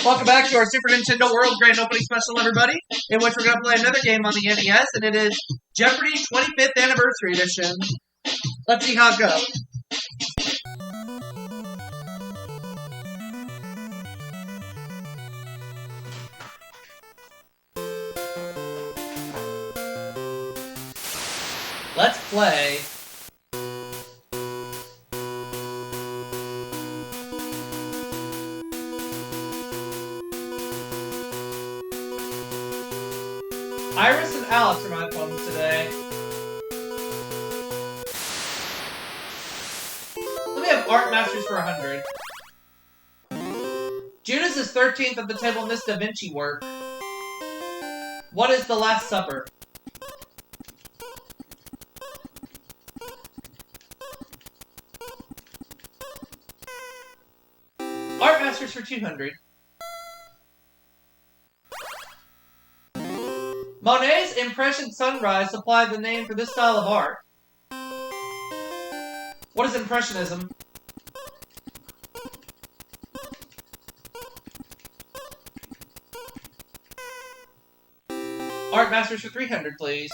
Welcome back to our Super Nintendo World Grand Opening Special, everybody, in which we're going to play another game on the NES, and it is Jeopardy 25th Anniversary Edition. Let's see how it goes. Let's play. Iris and Alex are my opponents today. Let me have Art Masters for 100. Judas is 13th at the table in this Da Vinci work. What is the Last Supper? Art Masters for 200. Monet's Impression Sunrise supplied the name for this style of art. What is Impressionism? Art Masters for 300, please.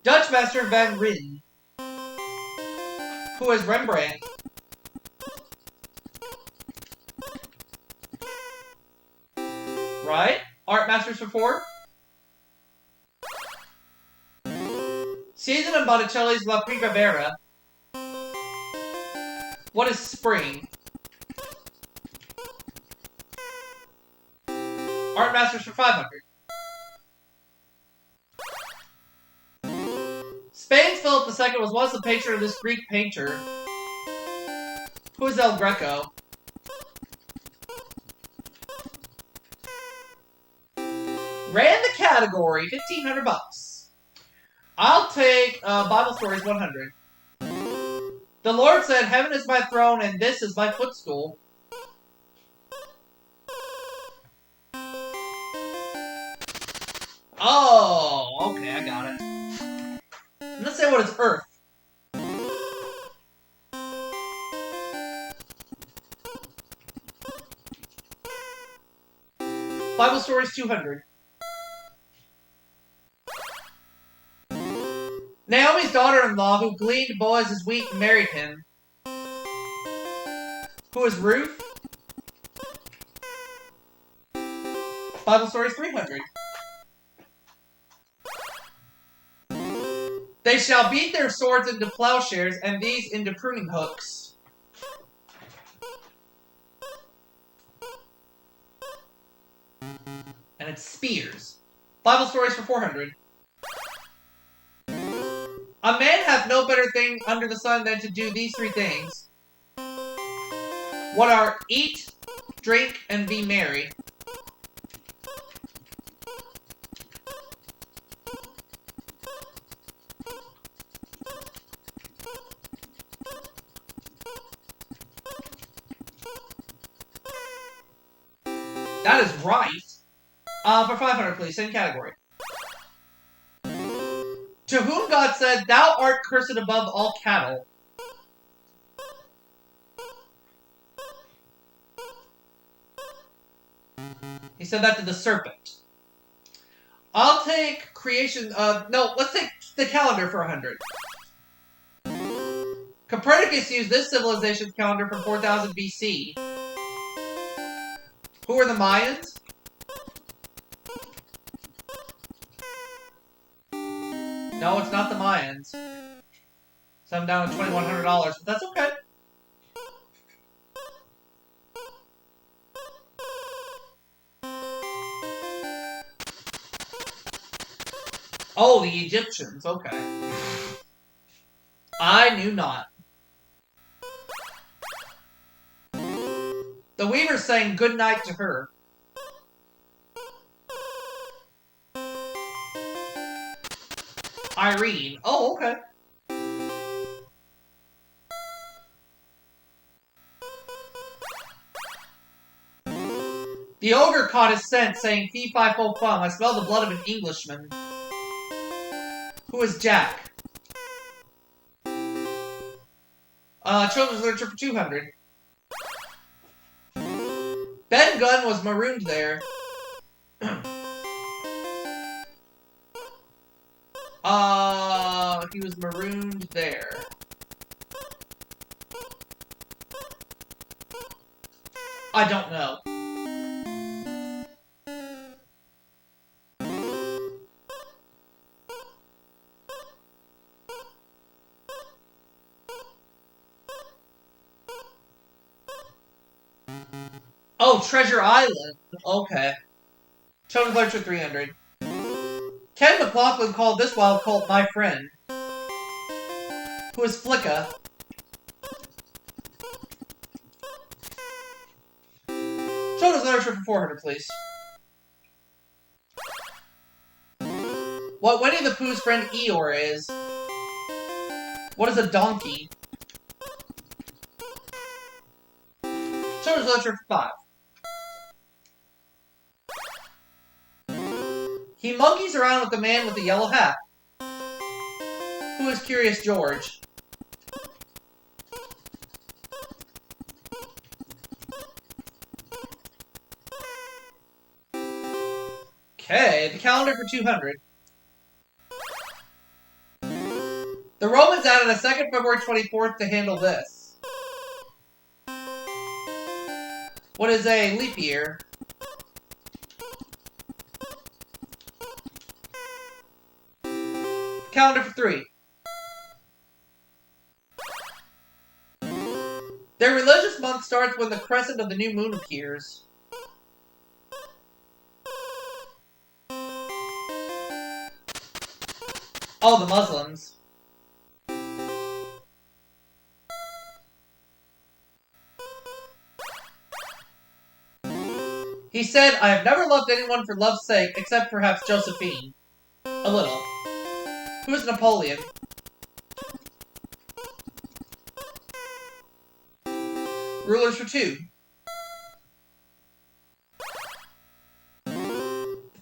Dutch Master Van Rijn. Who is Rembrandt? Right? Art Masters for 4. Season of Botticelli's La Primavera. What is spring? Art Masters for 500. Spain's Philip II was once the patron of this Greek painter. Who is El Greco? Ran the category, 1,500 bucks. I'll take Bible Stories 100. The Lord said, "Heaven is my throne and this is my footstool." Oh, okay, I got it. Let's say what is Earth. Bible Stories 200. Naomi's daughter-in-law, who gleaned Boaz's wheat and married him. Who is Ruth? Bible Stories 300. They shall beat their swords into plowshares and these into pruning hooks. And it's spears. Bible Stories for 400. A man hath no better thing under the sun than to do these 3 things. What are eat, drink, and be merry. That is right. For 500, please. Same category. To whom God said, "Thou art cursed above all cattle." He said that to the serpent. I'll take creation. No, let's take the calendar for 100. Copernicus used this civilization's calendar from 4000 BC. Who are the Mayans? No, it's not the Mayans. So I'm down to $2,100, but that's okay. Oh, the Egyptians. Okay. I knew not. The Weavers sang "Good Night" to her. Irene. Oh, okay. The ogre caught his scent, saying, "Fee, fi, fo, fum, I smell the blood of an Englishman." Who is Jack? Children's literature for 200. Ben Gunn was marooned there. He was marooned there. I don't know. Oh, Treasure Island. Okay. Children's Literature 300. Ken McLaughlin called this wild cult my friend. Who is Flicka? Children's Literature for 400, please. What Winnie the Pooh's friend Eeyore is. What is a donkey? Children's Literature for 5. He monkeys around with the man with the yellow hat. Who is Curious George? Okay, the calendar for 200. The Romans added a second February 24th to handle this. What is a leap year? Calendar for 3. Their religious month starts when the crescent of the new moon appears. Oh, the Muslims. He said, I have never loved anyone for love's sake, except perhaps Josephine. A little. Who is Napoleon? Rulers for 2.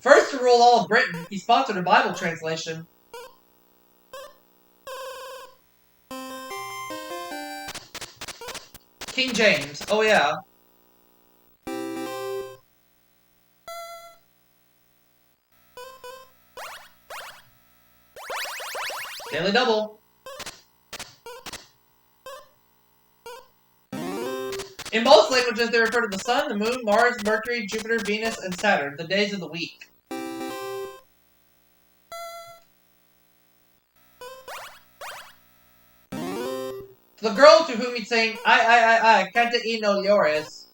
First to rule all of Britain, he sponsored a Bible translation. King James. Oh, yeah. Daily Double. In most languages, they refer to the Sun, the Moon, Mars, Mercury, Jupiter, Venus, and Saturn, the days of the week. The girl to whom he's saying, I, canta y no llores.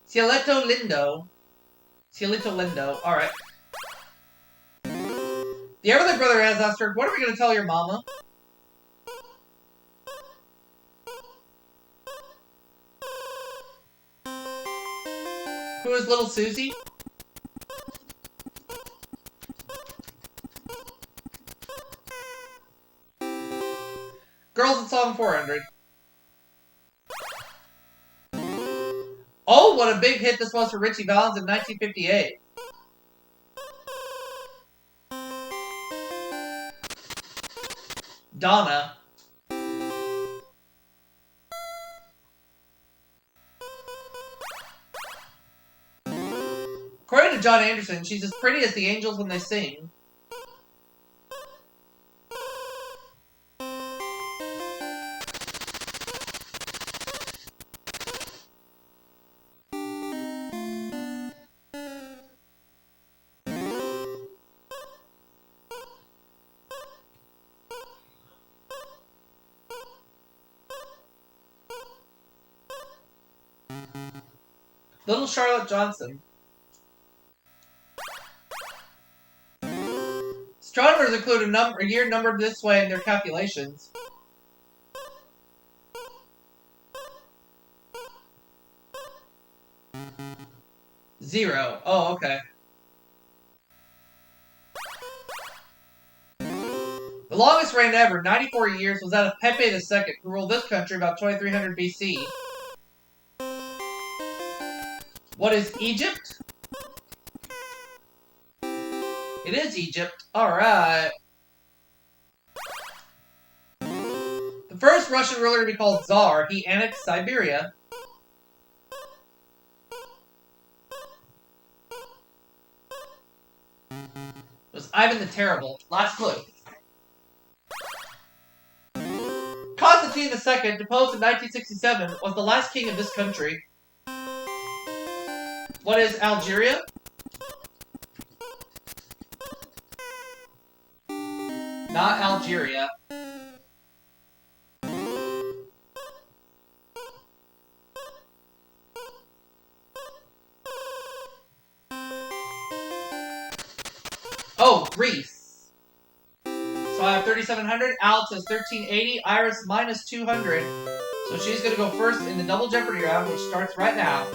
Cielito lindo. Cielito lindo. Alright. The other brother has asked her, what are we going to tell your mama? Who is little Susie? Girls in Song 400. Oh, what a big hit this was for Richie Valens in 1958. Donna. According to John Anderson, she's as pretty as the angels when they sing. Little Charlotte Johnson. Astronomers include a year numbered this way in their calculations. Zero. Oh, okay. The longest reign ever, 94 years, was that of Pepe II, who ruled this country about 2300 BC. What is Egypt? It is Egypt. Alright. first Russian ruler to be called Tsar. He annexed Siberia. It was Ivan the Terrible. Last clue. Constantine II, deposed in 1967, was the last king of this country. What is Algeria? Not Algeria. Oh, Greece. So I have 3,700. Alex has 1,380. Iris minus 200. So she's going to go first in the double Jeopardy round, which starts right now.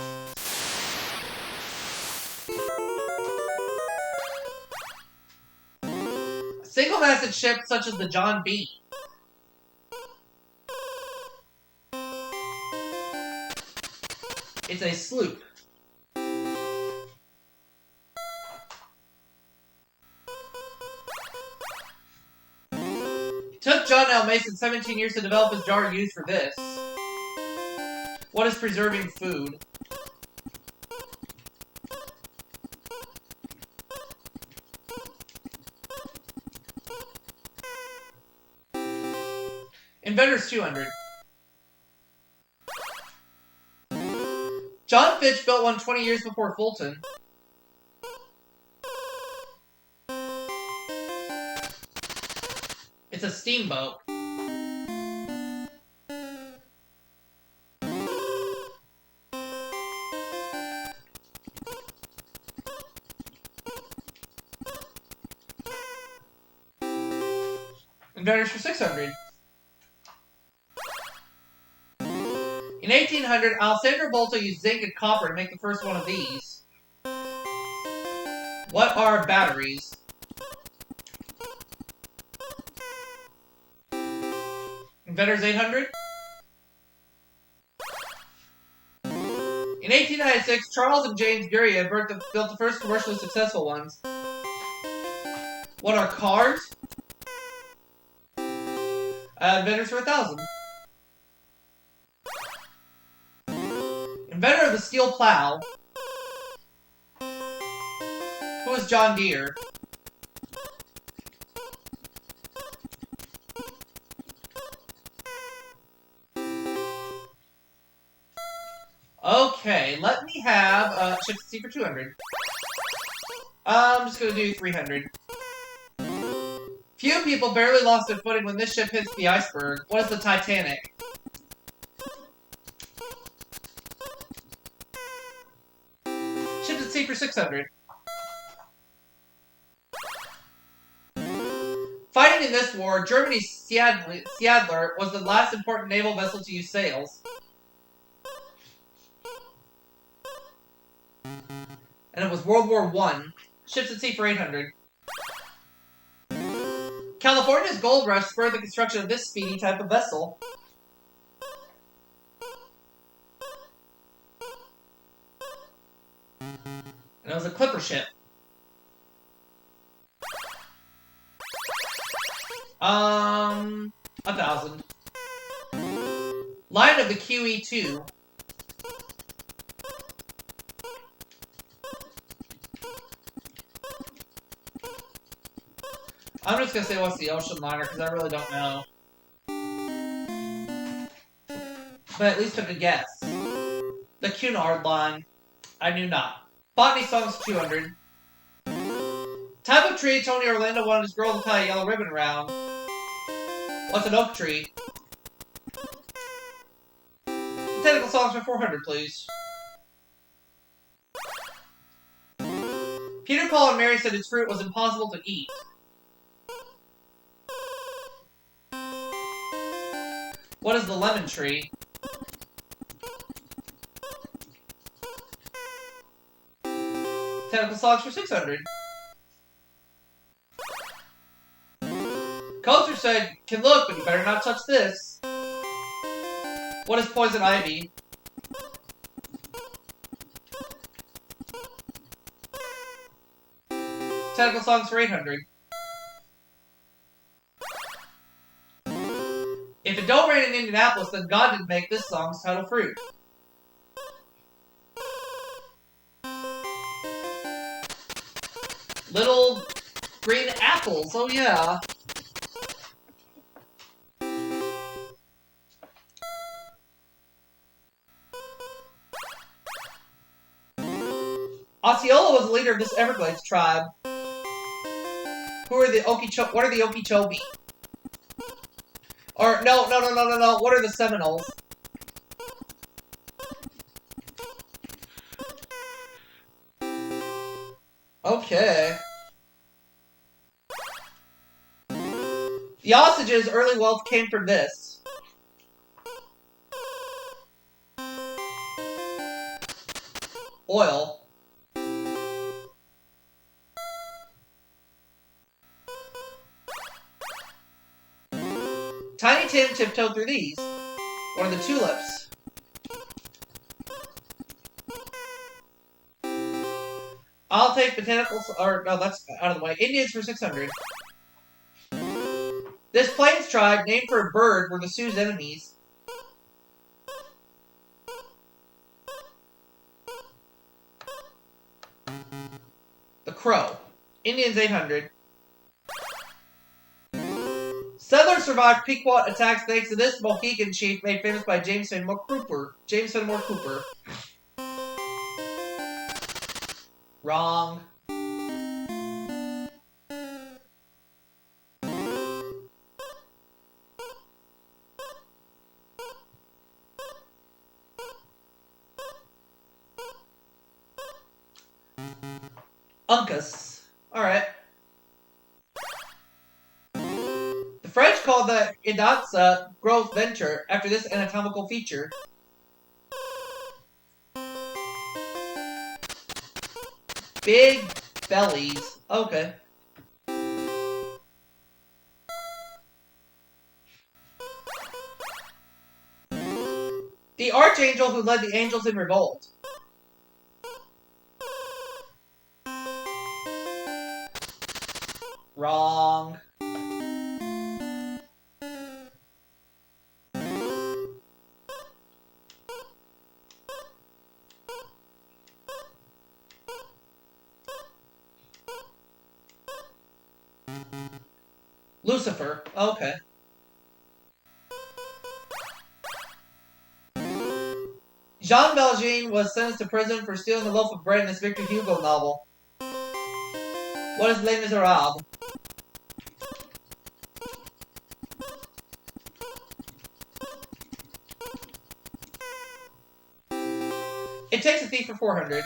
A single-masted ship such as the John B. It's a sloop. It took John L. Mason 17 years to develop his jar used for this. What is preserving food? Inventor's 200. John Fitch built one 20 years before Fulton. It's a steamboat. Inventors for 600. In 1800, Alessandro Volta used zinc and copper to make the first one of these. What are batteries? Inventors 800. In 1896, Charles and James Gurria built the first commercially successful ones. What are cars? Inventors for 1,000. Inventor of the steel plow. Who is John Deere? Okay, let me have Chip C for 200. I'm just gonna do 300. Few people barely lost their footing when this ship hits the iceberg. What is the Titanic? Ships at sea for 600. Fighting in this war, Germany's Seadler was the last important naval vessel to use sails. And it was World War I. Ships at sea for 800. California's gold rush spurred the construction of this speedy type of vessel. And it was a clipper ship. 1,000. Line of the QE2. I'm just gonna say what's the ocean liner because I really don't know. But at least took a guess. The Cunard line. I knew not. Botany songs 200. Type of tree Tony Orlando wanted his girl to tie a yellow ribbon around. What's an oak tree? Technical songs for 400, please. Peter, Paul, and Mary said its fruit was impossible to eat. What is the lemon tree? Technical songs for 600. Coaster said, can look, but you better not touch this. What is poison ivy? Technical songs for 800. If it don't rain in Indianapolis, then God didn't make this song's title fruit. Little green apples, oh yeah. Osceola was the leader of this Everglades tribe. Who are the Okeechobee? What are the Okeechobee? Or, no. What are the Seminoles? Okay. The Osages' early wealth came from this. Oil. Tiny Tim tiptoed through these. What are the tulips? I'll take botanicals, or no, that's out of the way. Indians for 600. This Plains tribe, named for a bird, were the Sioux enemies. The Crow. Indians 800. Settlers survived Pequot attacks thanks to this Mohican chief made famous by James Fenimore Cooper. Wrong. Uncas. Alright. The French called the Idatsa growth venture after this anatomical feature. Big bellies. Okay. The archangel who led the angels in revolt. Wrong. Lucifer. Okay. Jean Valjean was sentenced to prison for stealing a loaf of bread in this Victor Hugo novel. What is Les Miserables? It takes a thief for 400.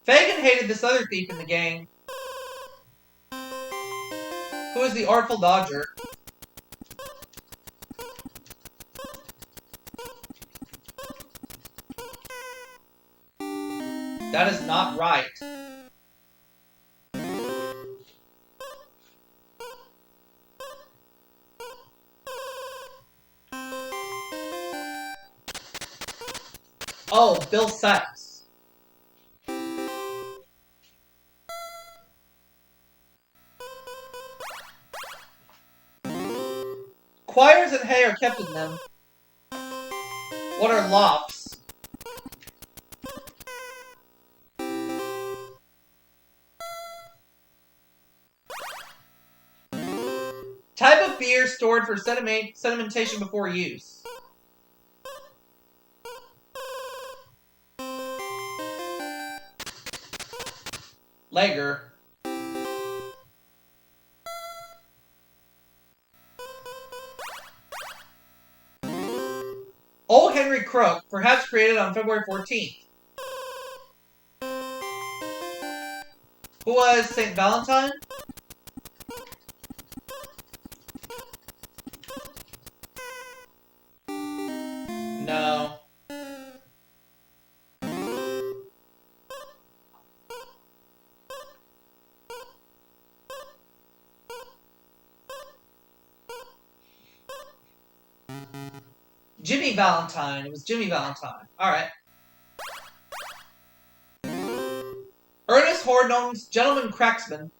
Fagin hated this other thief in the gang. Who is the Artful Dodger? That is not right. Oh, Bill Sykes. Choirs and hay are kept in them. What are lofts? Type of beer stored for sedimentation before use. Lager. Old Henry Crook, perhaps created on February 14th. Who was St. Valentine? No. Jimmy Valentine. It was Jimmy Valentine. Alright. Ernest Hornung's Gentleman Cracksman.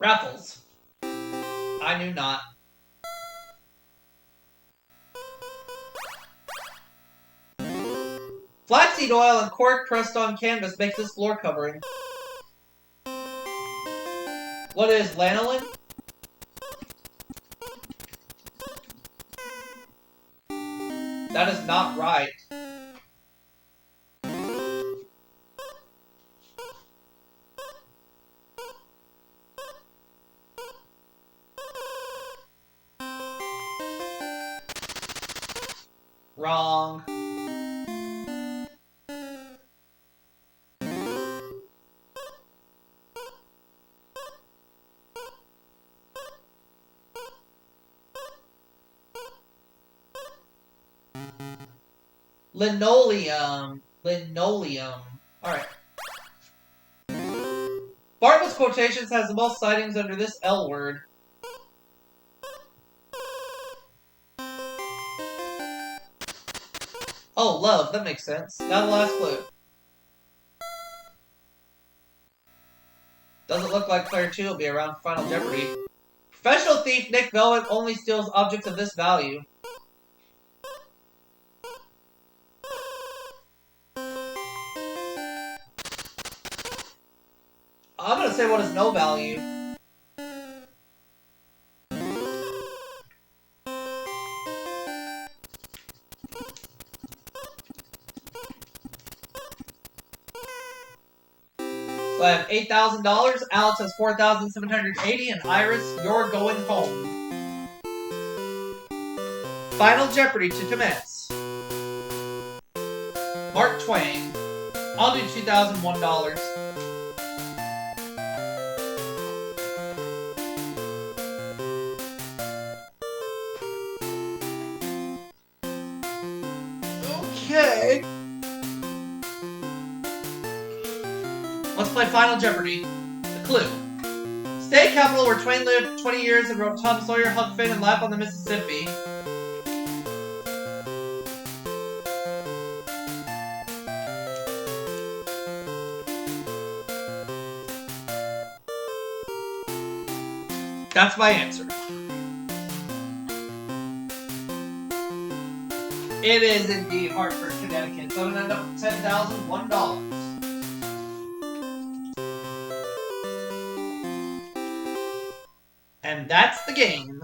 Raffles. I knew not. Flaxseed oil and cork pressed on canvas makes this floor covering. What is lanolin? That is not right. Wrong. Linoleum. Linoleum. Alright. Bartlett's Quotations has the most sightings under this L word. Oh, love. That makes sense. Now the last clue. Doesn't look like Player 2 will be around for Final Jeopardy. Professional thief Nick Velvet only steals objects of this value. I'm gonna say what is no value. So I have $8,000, Alex has $4,780, and Iris, you're going home. Final Jeopardy to commence. Mark Twain. I'll do $2,001. Okay. Let's play Final Jeopardy. The clue. State capital where Twain lived 20 years and wrote Tom Sawyer, Huck Finn, and Laugh on the Mississippi. That's my answer. It is indeed Hartford, Connecticut. So I'm going to end up with $10,001. And that's the game.